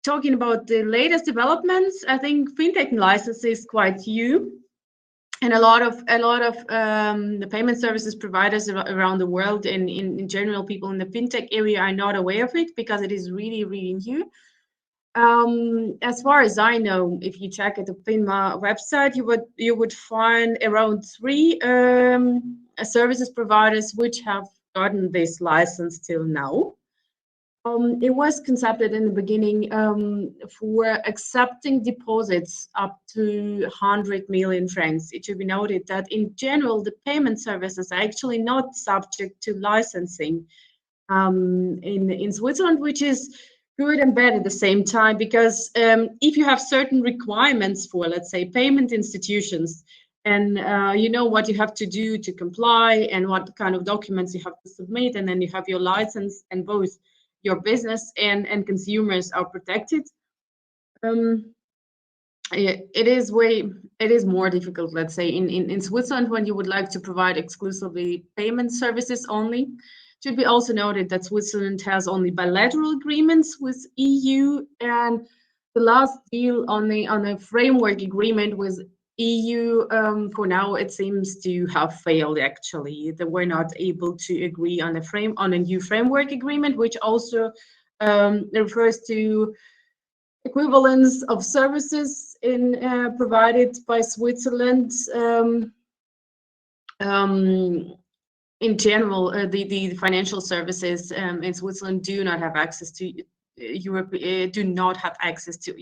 talking about the latest developments, I think FinTech license is quite new. And a lot of the payment services providers around the world, and in general, people in the FinTech area are not aware of it because it is really, really new. As far as I know, if you check at the FINMA website, you would find around 3 services providers which have gotten this license till now. It was conceived in the beginning for accepting deposits up to 100 million francs. It should be noted that in general, the payment services are actually not subject to licensing in Switzerland, which is good and bad at the same time, because if you have certain requirements for, let's say, payment institutions, and you know what you have to do to comply and what kind of documents you have to submit, and then you have your license, and both your business and consumers are protected. It is more difficult, let's say, in Switzerland, when you would like to provide exclusively payment services only. It should be also noted that Switzerland has only bilateral agreements with EU, and the last deal on the framework agreement with EU, for now, it seems to have failed. Actually, they were not able to agree on a new framework agreement, which also refers to equivalence of services provided by Switzerland. In general, the financial services in Switzerland do not have access to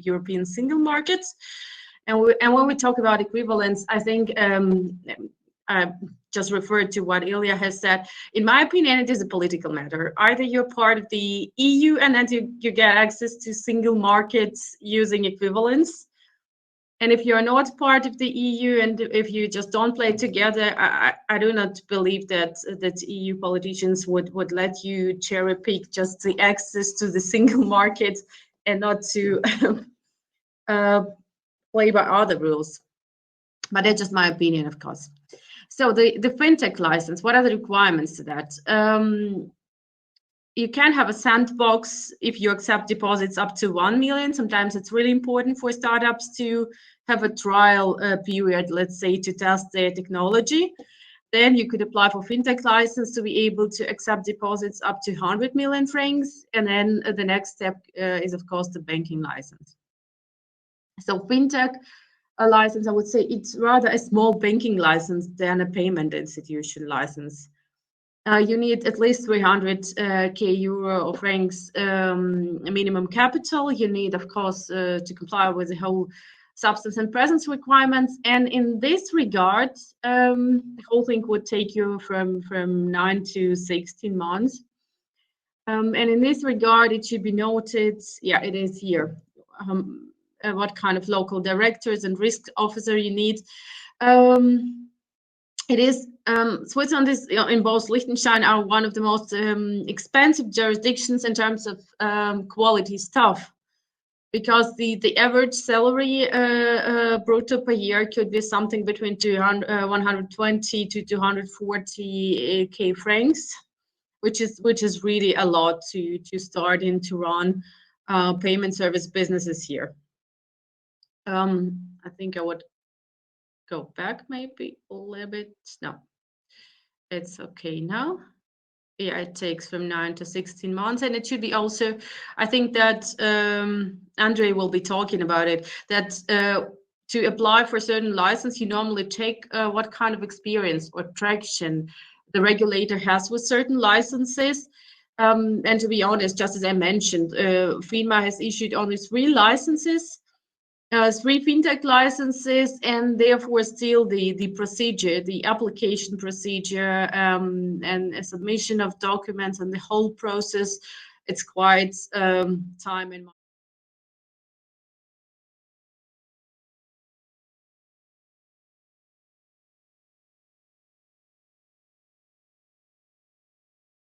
European single markets. And when we talk about equivalence, I think I just referred to what Ilya has said. In my opinion, it is a political matter. Either you're part of the EU and then you get access to single markets using equivalence. And if you're not part of the EU and if you just don't play together, I do not believe that EU politicians would let you cherry pick just the access to the single market and not to play by other rules. But that's just my opinion, of course. So the FinTech license, what are the requirements to that? You can have a sandbox if you accept deposits up to 1 million. Sometimes it's really important for startups to have a trial period, let's say, to test their technology. Then you could apply for FinTech license to be able to accept deposits up to 100 million francs. And then the next step is, of course, the banking license. So FinTech license, I would say it's rather a small banking license than a payment institution license. You need at least 300k euro or francs minimum capital. You need, of course, to comply with the whole substance and presence requirements. And in this regard, the whole thing would take you from 9 to 16 months. And in this regard, it should be noted, yeah, it is here, what kind of local directors and risk officer you need. It is Switzerland is in both Liechtenstein are one of the most expensive jurisdictions in terms of quality staff, because the average salary brutto per year could be something between 120 to 240k francs, which is really a lot to start and to run payment service businesses here. I think I would go back maybe a little bit. No, it's okay now. Yeah, it takes from 9 to 16 months. And it should be also, I think that Andre will be talking about it, that to apply for a certain license, you normally take what kind of experience or traction the regulator has with certain licenses. And to be honest, just as I mentioned, FINMA has issued only 3 licenses. 3 FinTech licenses, and therefore still the procedure, the application procedure, and a submission of documents and the whole process, it's quite time and money